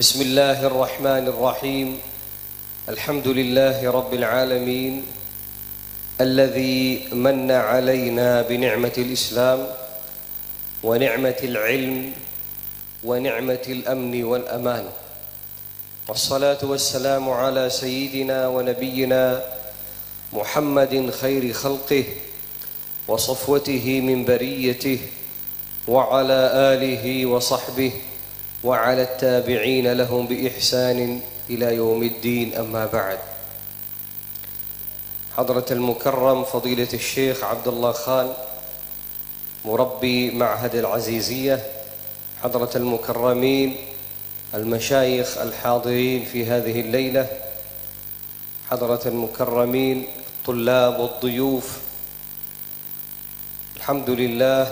بسم الله الرحمن الرحيم. الحمد لله رب العالمين الذي من علينا بنعمة الإسلام ونعمة العلم ونعمة الأمن والأمان، والصلاة والسلام على سيدنا ونبينا محمد خير خلقه وصفوته من بريته، وعلى آله وصحبه وعلى التابعين لهم بإحسان إلى يوم الدين. أما بعد، حضرة المكرم فضيلة الشيخ عبد الله خان مربي معهد العزيزية، حضرة المكرمين المشايخ الحاضرين في هذه الليلة، حضرة المكرمين الطلاب والضيوف، الحمد لله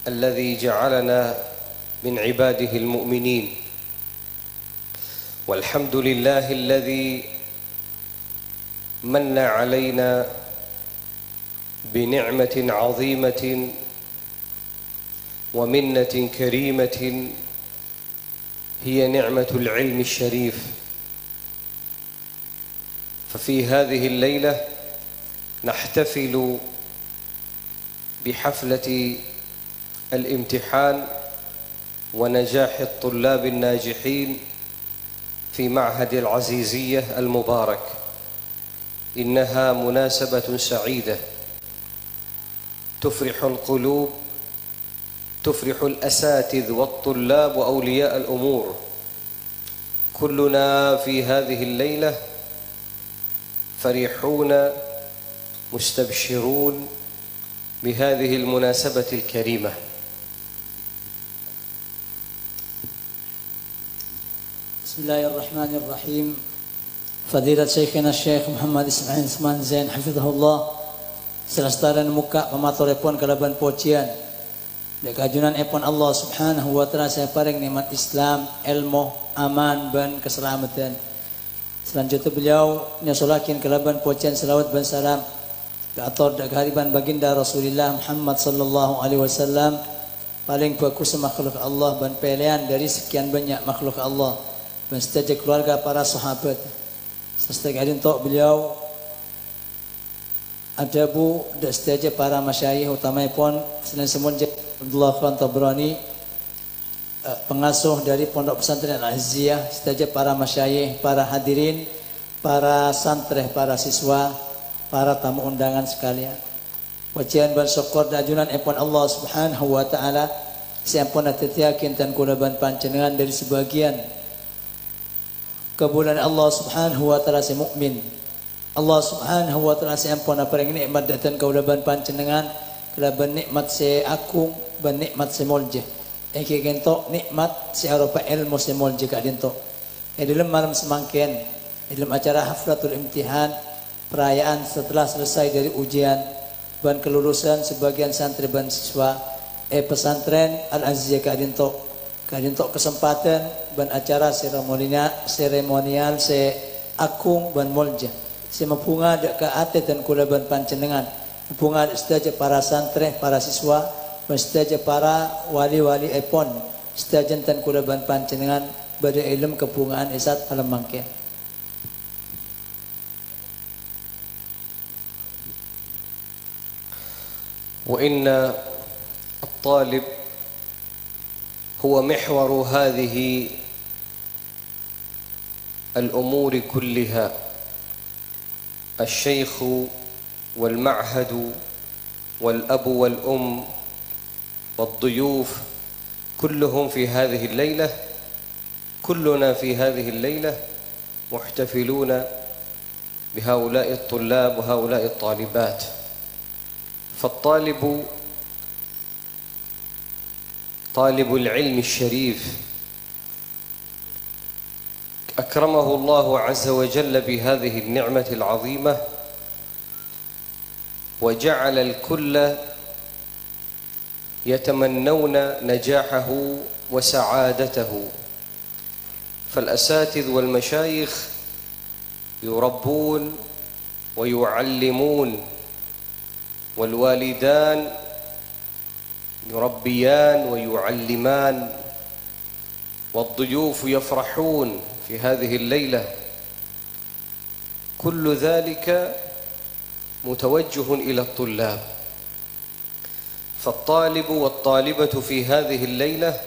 الذي جعلنا من عباده المؤمنين، والحمد لله الذي من علينا بنعمة عظيمة ومنة كريمة هي نعمة العلم الشريف. ففي هذه الليلة نحتفل بحفلة الامتحان ونجاح الطلاب الناجحين في معهد العزيزية المبارك. إنها مناسبة سعيدة تفرح القلوب، تفرح الأساتذة والطلاب وأولياء الأمور. كلنا في هذه الليلة فرحون مستبشرون بهذه المناسبة الكريمة. بسم الله الرحمن الرحيم. Fadilat Syekhina Syekh Muhammad Ismail Isman Zain hafizahullah selastaran muka pematuripun kalaban pujian dek kajunan epon Allah Subhanahu wa taala saya paring nikmat Islam, ilmu, aman ban keselamatan. Selanjutnya beliau nyasolakin kalaban pujian selawat ban salam ke atur dek hariban baginda Rasulullah Muhammad sallallahu alaihi wasallam, paling bagus makhluk Allah ban pilihan dari sekian banyak makhluk Allah, dan setiap keluarga para sahabat. Sestek adin tok beliau ada bu dan setiap para masyayikh utamanya pun selain semunjak Abdullah Khan Tabrani, pengasuh dari Pondok Pesantren Al-Aziziyah, setiap para masyayikh, para hadirin, para santri, para siswa, para tamu undangan sekalian. Wajian ban syukur dan ajunan epon Allah Subhanahu wa taala siampun atetiakin dan kulaban panjenengan dari sebagian kebulan Allah Subhanahu wa taala si mukmin. Allah Subhanahu wa taala si ampun apareng nikmat datan kaulaban panjenengan, kelaban nikmat si agung ban nikmat si mulja. Eki gentok nikmat si arupa ilmu si mulja ka dinto. Dalam malam semangken, dalam acara haflatul imtihan, perayaan setelah selesai dari ujian ban kelulusan sebagian santri ban siswa pesantren Al-Aziziyah ka dinto. Kadintok kesempatan ban acara seremonial se akung ban mulja se mempunga dek ke ate dan kulaban panjenengan, mempunga setaja para santri, para siswa, ban setaja para wali-wali epon setaja dan kulaban panjenengan pada ilmu kepungaan isat alam mangke. Wa inna at-talib هو محور هذه الأمور كلها. الشيخ والمعهد والأب والأم والضيوف كلهم في هذه الليلة، كلنا في هذه الليلة محتفلون بهؤلاء الطلاب وهؤلاء الطالبات. فالطالب طالب العلم الشريف أكرمه الله عز وجل بهذه النعمة العظيمة، وجعل الكل يتمنون نجاحه وسعادته. فالأساتذة والمشايخ يربون ويعلمون، والوالدان يربيان ويعلمان، والضيوف يفرحون في هذه الليلة، كل ذلك متوجه إلى الطلاب. فالطالب والطالبة في هذه الليلة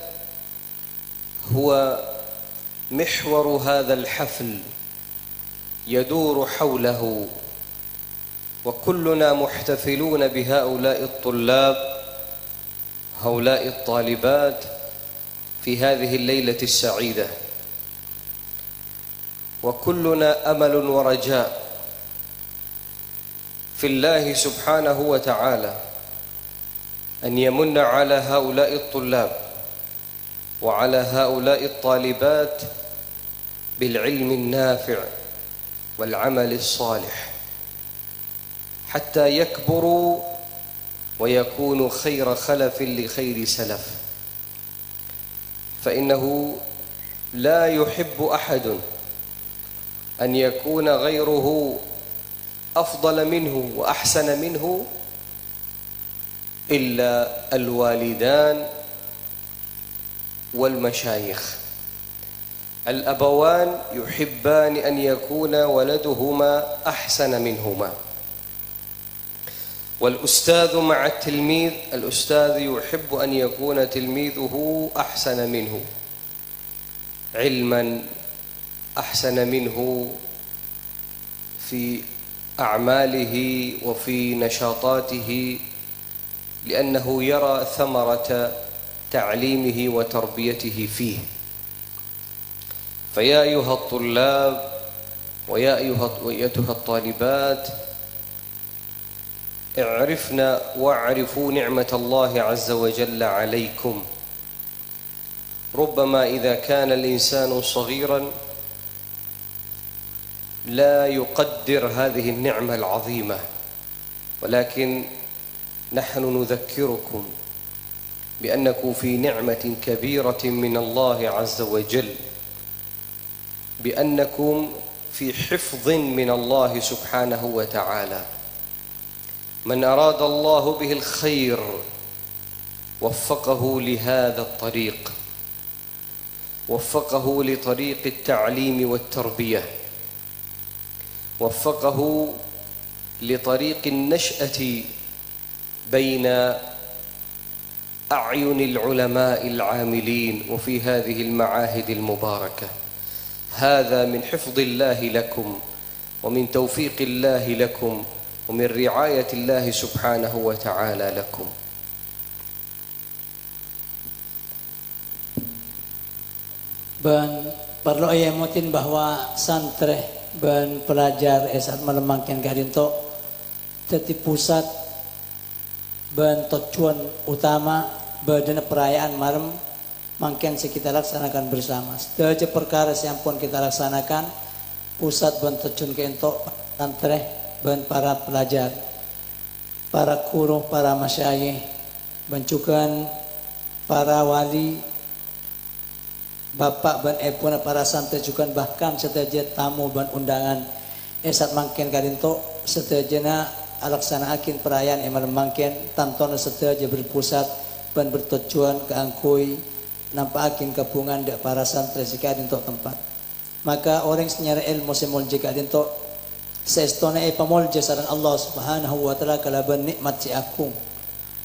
هو محور هذا الحفل، يدور حوله، وكلنا محتفلون بهؤلاء الطلاب، هؤلاء الطالبات في هذه الليلة السعيدة، وكلنا أمل ورجاء في الله سبحانه وتعالى أن يمن على هؤلاء الطلاب وعلى هؤلاء الطالبات بالعلم النافع والعمل الصالح، حتى يكبروا ويكونوا خير خلف لخير سلف. فإنه لا يحب أحد أن يكون غيره أفضل منه وأحسن منه إلا الوالدان والمشايخ. الأبوان يحبان أن يكون ولدهما أحسن منهما، والأستاذ مع التلميذ، الأستاذ يحب أن يكون تلميذه أحسن منه علما، أحسن منه في أعماله وفي نشاطاته، لأنه يرى ثمرة تعليمه وتربيته فيه. فيا أيها الطلاب ويا أيتها الطالبات، اعرفنا واعرفوا نعمة الله عز وجل عليكم. ربما إذا كان الإنسان صغيرا لا يقدر هذه النعمة العظيمة، ولكن نحن نذكركم بأنكم في نعمة كبيرة من الله عز وجل، بأنكم في حفظ من الله سبحانه وتعالى. من أراد الله به الخير وفقه لهذا الطريق، وفقه لطريق التعليم والتربية، وفقه لطريق النشأة بين أعين العلماء العاملين وفي هذه المعاهد المباركة. هذا من حفظ الله لكم، ومن توفيق الله لكم، ومن رعاية الله سبحانه وتعالى لكم. Ben perlu ayamutin bahwa santri ben pelajar saat melemangkan gadinto teti pusat ben tujuan utama badan perayaan malam mangken kita laksanakan bersama. Setiap perkara yang pun kita laksanakan, pusat ben tujuan kento santri ben para pelajar, para guru, para masyayikh, ben juga para wali, bapak ben epuna para santri juga, bahkan setiap tamu ben undangan esat mangken kadinto setiapna alaksanakan perayaan emal mangken tantono setiap berpusat ben bertujuan keangkui nampakin kepungan dek para santri sikadinto tempat. Maka orang senyara ilmu semul jika dinto seistone pamolje sareng Allah Subhanahu wa taala kalaban nikmat si akung.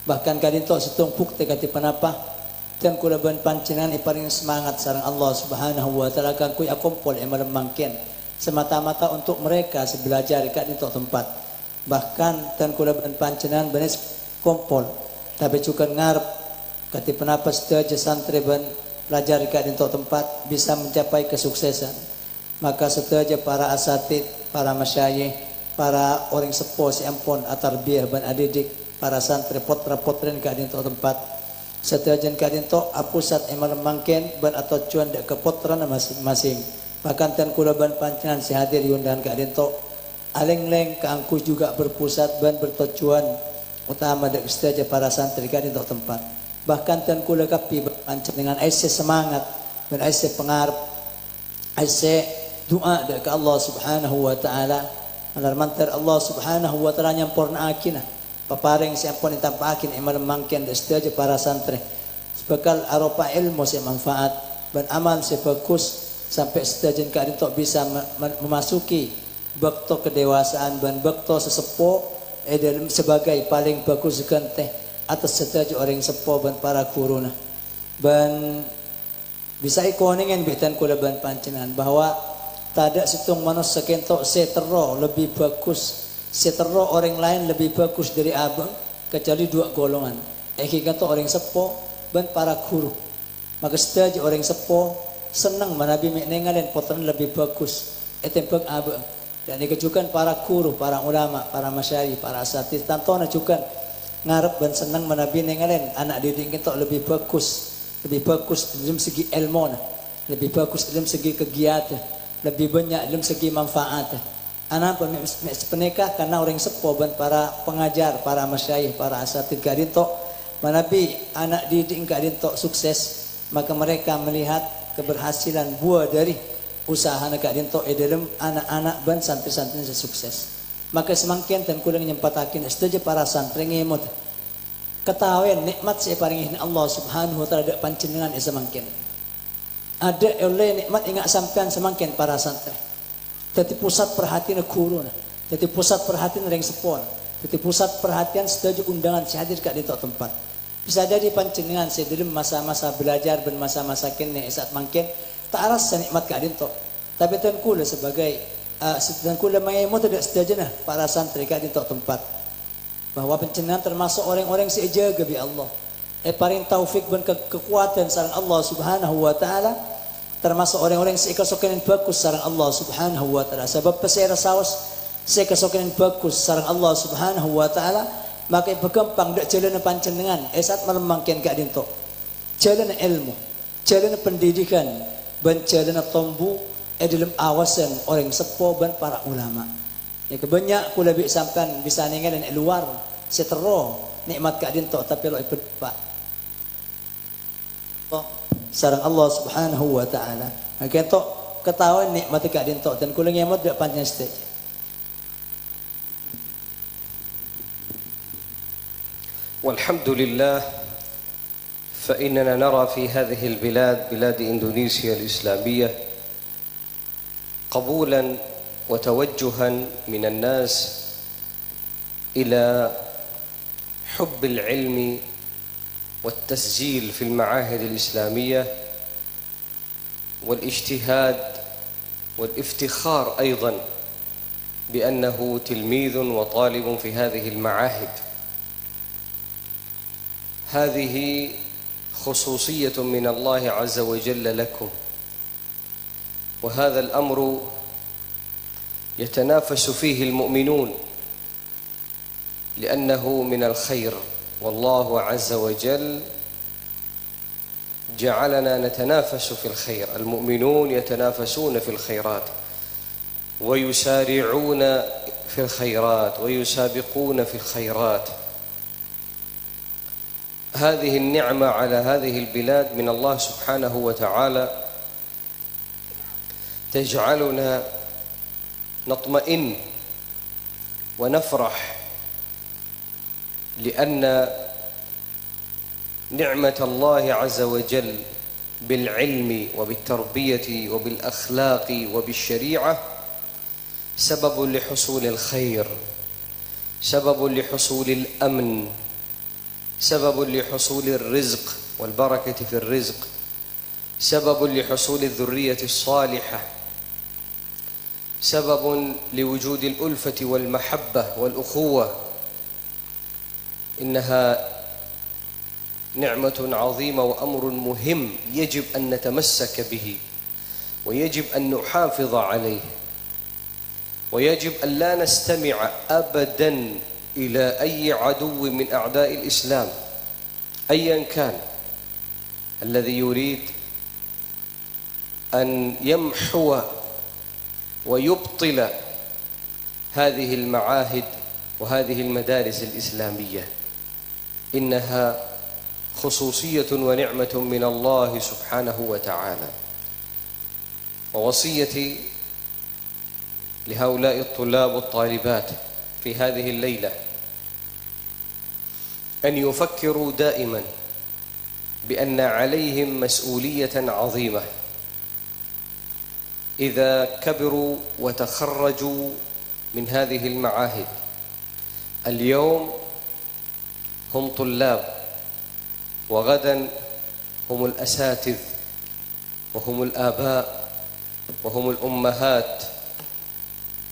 Bahkan kadinto setung bukti kati panapa dan kula ban pancenan iparing semangat sareng Allah Subhanahu wa taala kan kuy akumpul emal mangken semata-mata untuk mereka sebelajar kadinto tempat. Bahkan dan kula ban pancenan benes kumpul tapi juga ngarep kati panapa setiap santri ban belajar kadinto tempat bisa mencapai kesuksesan. Maka setiap para asatid, para masyayikh, para orang sepuh si ampun atarbiyah ban adidik, para santri potra-potrin kadinto tempat setiajan kadinto apusat emal mangken ban atau cuan dek kepotran masing-masing. Bahkan tan kula ban pancenan si hadir yundan kadinto aleng-leng keangku juga berpusat ban bertujuan utama dek setiaja para santri kadinto tempat. Bahkan tan kula kapi pancenan dengan aise semangat dan aise pengarap, aise doa dek Allah Subhanahu wa taala. Mantar Allah Subhanahu wa taala nyampurna akina paparing siapun ditampakin emal mangken setiaja para santri sebekal aropa ilmu si manfaat. ban amal sebagus sampai sedajan kadin tok bisa memasuki bekto kedewasaan ban bekto sesepo dalam sebagai paling bagus kan teh atas sedaja orang sepo ban para guruna ban bisa ikoningen betan kula ban pancenan bahwa tada situng manos sekentok setero lebih bagus setero orang lain lebih bagus dari abang kecuali dua golongan kata orang sepo ban para guru maka sedaja orang sepo senang manabi menengalen potong lebih bagus etempeng abang dan dikejukan para guru, para ulama, para masyayikh, para asatidz tantona juga ngarep dan senang manabi nengalen anak didik kita lebih bagus dalam segi ilmu, lebih bagus dalam segi kegiatan, lebih banyak dalam segi manfaat. Anak penikah karena orang sepuh dan para pengajar, para masyayikh, para asatidz kadinto manabi anak didik kadinto sukses, maka mereka melihat keberhasilan buah dari usaha nak dinto dalam anak-anak ban santri-santri sukses. Maka semakin dan kulang nyempatakin setuju para santri ngemot. Ketahuan nikmat saya paringi Allah Subhanahu wa taala dak panjenengan semakin. Ada oleh nikmat ingat sampean semakin para santri. Dadi pusat perhatian guruna, dadi pusat perhatian ring sepon, dadi pusat perhatian setuju undangan si hadir ka dinto tempat. Bisa jadi panjenengan saya dalam masa-masa belajar dan masa-masa kene saat makin tak rasa nikmat kadinto tapi tuan kula sebagai tuan kula mengemo tidak sedajana para santri kadinto tempat bahwa panjenengan termasuk orang-orang sejaga bi Allah paring taufik dan kekuatan sareng Allah Subhanahu wa taala termasuk orang-orang seikasokeun bagus sareng Allah Subhanahu wa taala sebab pesera saos seikasokeun bagus sareng Allah Subhanahu wa taala maka berkembang dak jalan panjenengan saat melemangkan kadinto jalan ilmu jalan pendidikan bencana tombu dalam awasan orang sepo dan para ulama. Ya kebanyak kula bi sampean bisa ninggalin luar setero nikmat kadinto tapi lo pak. Sareng Allah Subhanahu wa taala. Maka tok ketahuan nikmat kadinto dan kula ngemot dak panjang stage. Walhamdulillah فإننا نرى في هذه البلاد بلاد إندونيسيا الإسلامية قبولا وتوجها من الناس إلى حب العلم والتسجيل في المعاهد الإسلامية والاجتهاد والافتخار أيضا بأنه تلميذ وطالب في هذه المعاهد. هذه خصوصية من الله عز وجل لكم وهذا الأمر يتنافس فيه المؤمنون لأنه من الخير والله عز وجل جعلنا نتنافس في الخير. المؤمنون يتنافسون في الخيرات ويسارعون في الخيرات ويسابقون في الخيرات. هذه النعمة على هذه البلاد من الله سبحانه وتعالى تجعلنا نطمئن ونفرح لأن نعمة الله عز وجل بالعلم وبالتربية وبالأخلاق وبالشريعة سبب لحصول الخير، سبب لحصول الأمن، سبب لحصول الرزق والبركة في الرزق، سبب لحصول الذرية الصالحة، سبب لوجود الألفة والمحبة والأخوة. إنها نعمة عظيمة وأمر مهم يجب أن نتمسك به ويجب أن نحافظ عليه، ويجب أن لا نستمع أبداً إلى أي عدو من أعداء الإسلام أياً كان الذي يريد أن يمحو ويبطل هذه المعاهد وهذه المدارس الإسلامية. إنها خصوصية ونعمة من الله سبحانه وتعالى. ووصيتي لهؤلاء الطلاب والطالبات في هذه الليلة أن يفكروا دائما بأن عليهم مسؤولية عظيمة إذا كبروا وتخرجوا من هذه المعاهد. اليوم هم طلاب، وغدا هم الأساتذ، وهم الآباء، وهم الأمهات،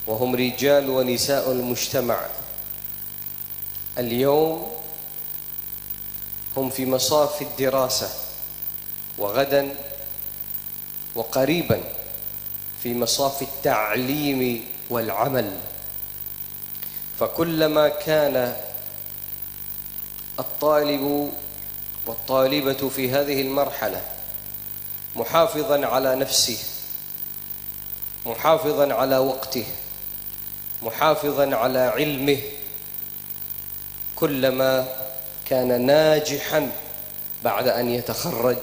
وهم رجال ونساء المجتمع. اليوم هم في مصاف الدراسة، وغدا وقريبا في مصاف التعليم والعمل. فكلما كان الطالب والطالبة في هذه المرحلة محافظا على نفسه، محافظا على وقته، محافظا على علمه، كلما كان ناجحا بعد أن يتخرج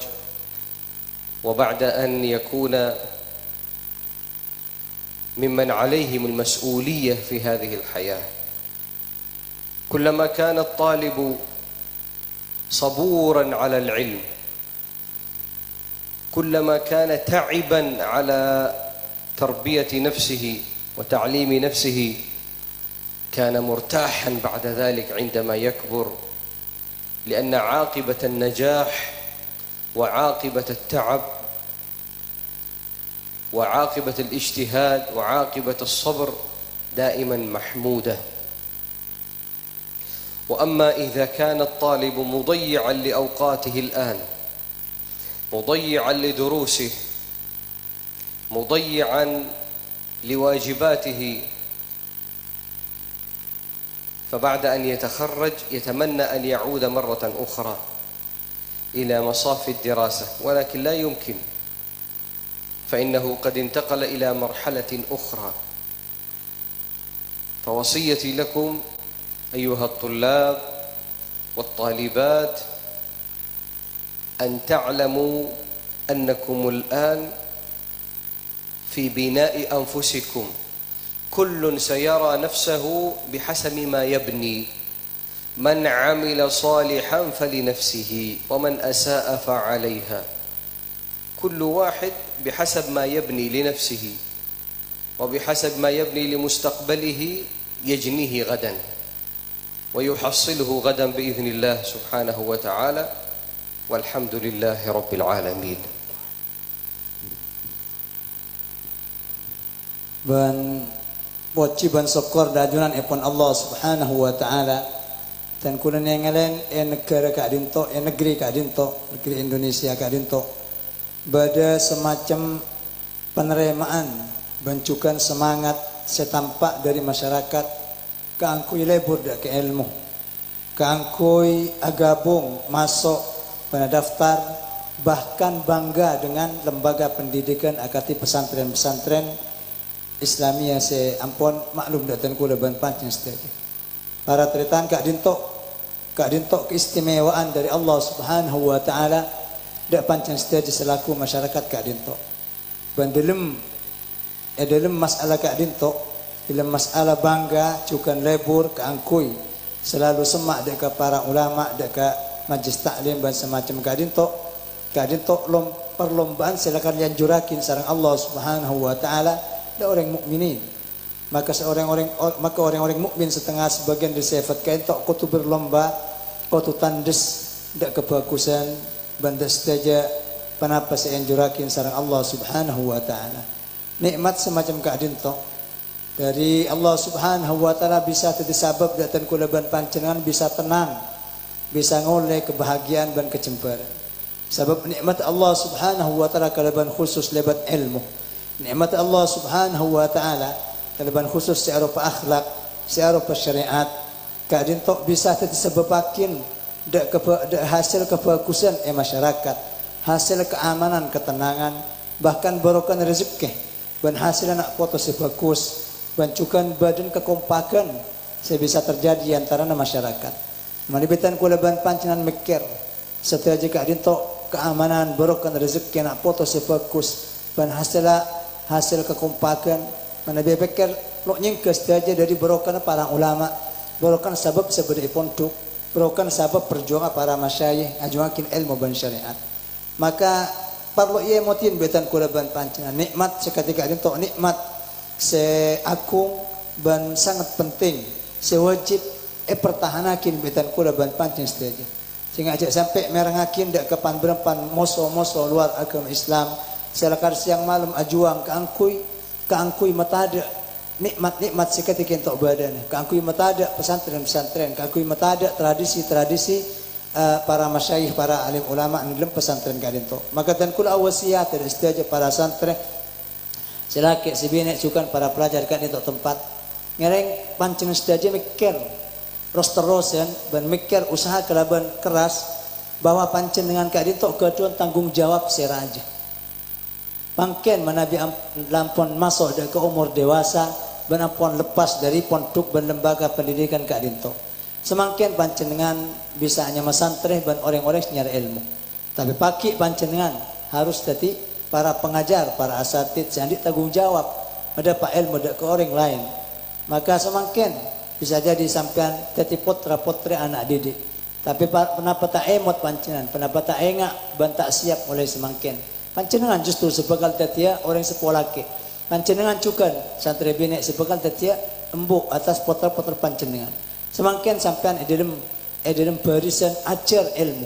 وبعد أن يكون ممن عليهم المسؤولية في هذه الحياة. كلما كان الطالب صبورا على العلم، كلما كان تعبا على تربية نفسه وتعليم نفسه، كان مرتاحا بعد ذلك عندما يكبر، لأن عاقبة النجاح وعاقبة التعب وعاقبة الاجتهاد وعاقبة الصبر دائما محمودة. وأما إذا كان الطالب مضيعا لأوقاته الآن، مضيعا لدروسه، مضيعا لواجباته، فبعد أن يتخرج يتمنى أن يعود مرة أخرى إلى مصاف الدراسة، ولكن لا يمكن، فإنه قد انتقل إلى مرحلة أخرى. فوصيتي لكم أيها الطلاب والطالبات أن تعلموا أنكم الآن في بناء أنفسكم، كل سيرى نفسه بحسب ما يبني، من عمل صالحا فلنفسه ومن أساء فعليها. كل واحد بحسب ما يبني لنفسه وبحسب ما يبني لمستقبله يجنيه غدا ويحصله غدا بإذن الله سبحانه وتعالى، والحمد لله رب العالمين. Ben wajiban syukur dajunan ipun Allah Subhanahu wa taala dan kulen yang ngelen negara kak dinto negeri kak dinto, negeri Indonesia kak dinto bada semacam penerimaan bencukan semangat setampak dari masyarakat keangkui lebur dak ke ilmu, keangkui agabung masuk pada daftar, bahkan bangga dengan lembaga pendidikan akati pesantren-pesantren Islamia se ampun maklum datan kula ban pancen sedaya. Para teritan kak dintok keistimewaan dari Allah Subhanahu wa taala dak pancen sedaya selaku masyarakat kak dintok. Ban dalam masalah kak dintok, dalam masalah bangga cukan lebur keangkui selalu semak dak para ulama dak majlis taklim ban semacam kak dintok perlombaan silakan yang jurakin sareng Allah Subhanahu wa taala orang mukminin. Maka orang-orang mukmin setengah sebagian disifat kain tok kutu berlomba, kutu tandes dak kebagusan bandes saja panapa seanjurakin sareng Allah Subhanahu wa taala. Nikmat semacam keadin tok dari Allah Subhanahu wa taala bisa jadi sabab datan kula ban panjenengan bisa tenang, bisa ngoleh kebahagiaan dan kecemburuan. Sebab nikmat Allah Subhanahu wa taala kalaban khusus lebat ilmu. Nikmat Allah Subhanahu wa taala kalaban khusus searupa akhlak, searupa syariat, kadin tok bisa disebabakin dak hasil kebagusan masyarakat, hasil keamanan, ketenangan, bahkan barokan rezeki, ban hasil anak foto sebagus, bancukan badan kekompakan saya bisa terjadi antara masyarakat. Manibitan kula ban pancenan mikir setelah jika kadin tok keamanan, barokan rezeki, anak foto sebagus, ban hasil kekompakan mana bebekar lo nyengkes saja dari berokan para ulama berokan sebab sebagai pondok merupakan sabab perjuangan para masyayikh ajuakin ilmu ban syariat. Maka perlu ia motin betan kuraban pancengan nikmat seketika itu nikmat seagung ban sangat penting sewajib pertahanakin betan kuraban pancen saja sehingga ajak sampai merangakin dak kepan berempan moso-moso luar agama Islam selakar siang malam ajuang keangkui mata ada nikmat-nikmat seketika untuk badan keangkui mata ada pesantren-pesantren keangkui mata ada tradisi-tradisi para masyayikh, para alim ulama dalam pesantren kadin to. Maka dan kula wasiat dari setiap para santri selaki sibinek sukan para pelajar kadin to tempat ngereng pancen setiap mikir terus-terusan dan mikir usaha kelaban keras bahwa pancen dengan kadin to keduan tanggung jawab seraja. Pangken manabi lampon masuk ke umur dewasa ben ampun lepas dari pondok dan lembaga pendidikan kadin to. Semakin pancenengan bisa hanya mesantreh dan orang-orang nyari ilmu. Tapi pagi pancenengan harus tadi para pengajar, para asatid yang tanggung jawab mendapat ilmu dari orang lain. Maka semakin bisa jadi sampean tadi potra-potri anak didik. Tapi kenapa tak emot pancenengan, kenapa tak engak dan tak siap oleh semakin. Pancenengan justru sebagai tetia orang sekolah ke. Pancenengan juga santri binek sebagai tetia embuk atas potra-potra pancenengan. Semakin sampean dalam barisan ajar ilmu.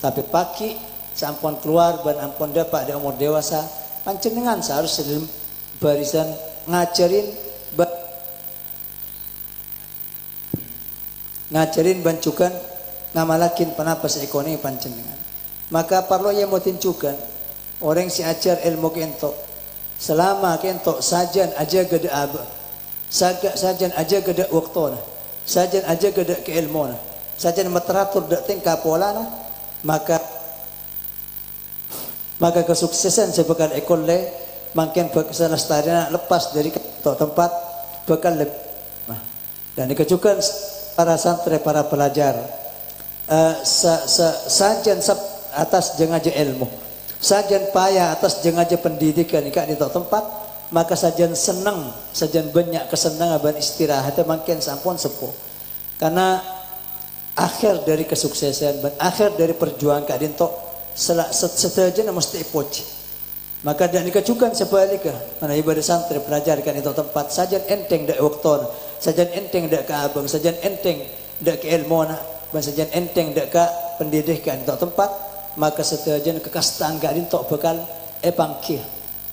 Tapi pagi sampun keluar dan ampun dapat di umur dewasa pancenengan seharusnya dalam barisan ngajarin bancukan ngamalakin penapas ekonomi pancenengan. Maka perlu yang mau tinjukan orang si ajar ilmu kentok selama kentok sajan aja gede abah sajan aja gede waktona sajan aja gede keilmuan sajan materatur dak tingkah polana maka kesuksesan sebagai ekole makin berkeselestarian lepas dari tempat bakal lebih dan dikejukan para santri para pelajar sajan atas jengaja ilmu sajan payah atas jengaja pendidikan ikak di tempat maka sajan senang, sajan banyak kesenangan dan istirahat makin sampun sepuh. Karena akhir dari kesuksesan dan akhir dari perjuangan kadin tok seterusnya mesti poci. Maka dan dikejukan sebaliknya mana ibadah santri pelajar kan itu tempat sajan enteng dak waktu, sajan enteng dak ke abang, sajan enteng dak ke ilmu dan sajan enteng dak ke pendidikan itu tempat maka seterusnya kekastaan kadin tok bakal pangkih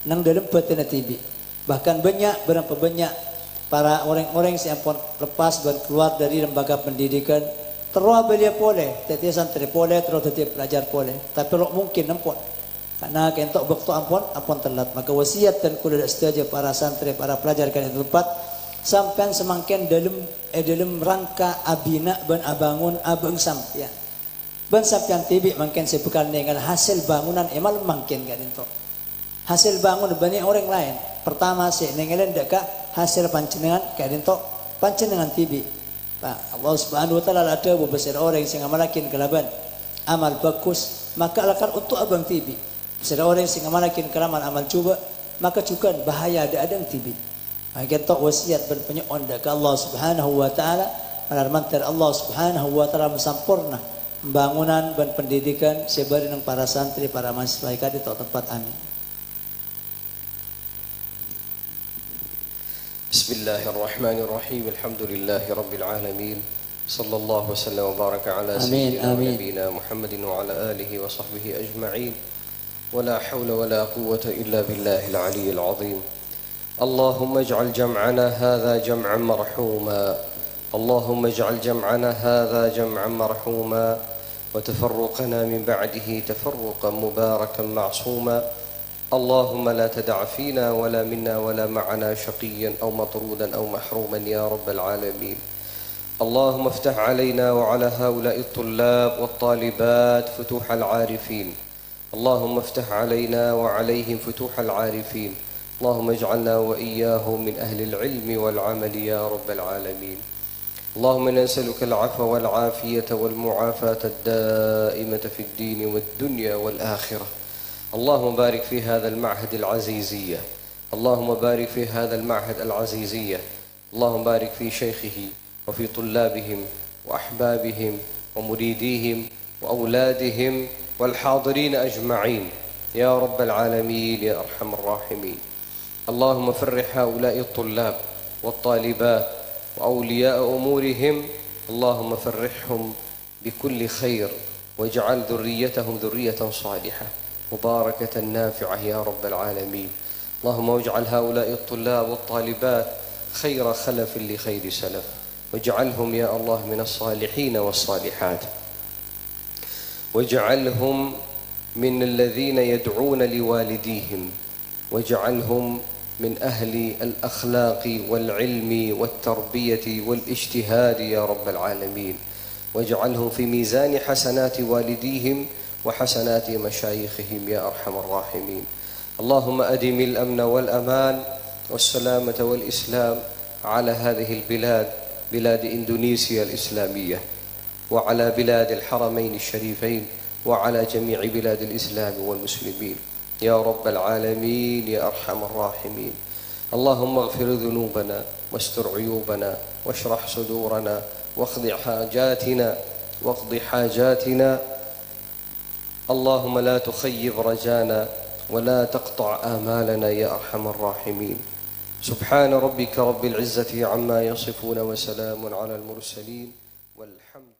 nang dalam batin tibi. Bahkan berapa banyak para orang-orang yang pun lepas dan keluar dari lembaga pendidikan terus belia boleh, tetapi santri boleh, terus tetapi pelajar boleh. Tapi lo mungkin ampun karena kentok waktu ampun telat. Maka wasiat dan kuda setuju para santri, para pelajar kan itu tempat sampai semakin dalam rangka abina dan abangun abang sampian. Ben sampian tibi makin sebekal dengan hasil bangunan emal makin kan itu. Hasil bangun banyak orang lain. Pertama si nengelen deka hasil pancenengan kayak itu pancenengan tibi. Pak Allah Subhanahu Wa Taala ada beberapa orang yang amalakin kelaban amal bagus maka akan untuk abang tibi. Beberapa orang yang amalakin kelaman amal coba maka juga bahaya ada tibi. Maka itu wasiat berpenyon deka Allah Subhanahu Wa Taala alarmantar Allah Subhanahu Wa Taala mensampurna pembangunan dan pendidikan sebarin para santri para mahasiswa di tempat amin. بسم الله الرحمن الرحيم الحمد لله رب العالمين صلى الله وسلم وبارك على سيدنا ونبينا محمد وعلى آله وصحبه أجمعين ولا حول ولا قوة إلا بالله العلي العظيم اللهم اجعل جمعنا هذا جمعا مرحوما اللهم اجعل جمعنا هذا جمعا مرحوما وتفرقنا من بعده تفرقا مباركا معصوما اللهم لا تدع فينا ولا منا ولا معنا شقيا أو مطرودا أو محروما يا رب العالمين اللهم افتح علينا وعلى هؤلاء الطلاب والطالبات فتوح العارفين اللهم افتح علينا وعليهم فتوح العارفين اللهم اجعلنا وإياهم من أهل العلم والعمل يا رب العالمين اللهم نسألك العفو والعافية والمعافاة الدائمة في الدين والدنيا والآخرة اللهم بارك في هذا المعهد العزيزية اللهم بارك في هذا المعهد العزيزية اللهم بارك في شيخه وفي طلابهم وأحبابهم ومريديهم وأولادهم والحاضرين أجمعين يا رب العالمين يا أرحم الراحمين. اللهم فرح هؤلاء الطلاب والطالبات وأولياء أمورهم، اللهم فرحهم بكل خير، واجعل ذريتهم ذرية صالحة مباركة نافعة يا رب العالمين. اللهم اجعل هؤلاء الطلاب والطالبات خير خلف لخير سلف، واجعلهم يا الله من الصالحين والصالحات، واجعلهم من الذين يدعون لوالديهم، واجعلهم من أهل الأخلاق والعلم والتربية والاجتهاد يا رب العالمين، واجعلهم في ميزان حسنات والديهم وحسنات مشايخهم يا أرحم الراحمين. اللهم أدم الأمن والأمان والسلامة والإسلام على هذه البلاد، بلاد إندونيسيا الإسلامية، وعلى بلاد الحرمين الشريفين، وعلى جميع بلاد الإسلام والمسلمين يا رب العالمين يا أرحم الراحمين. اللهم اغفر ذنوبنا واستر عيوبنا واشرح صدورنا واقض حاجاتنا. اللهم لا تخيب رجانا ولا تقطع آمالنا يا أرحم الراحمين. سبحان ربك رب العزة عما يصفون، وسلام على المرسلين، والحمد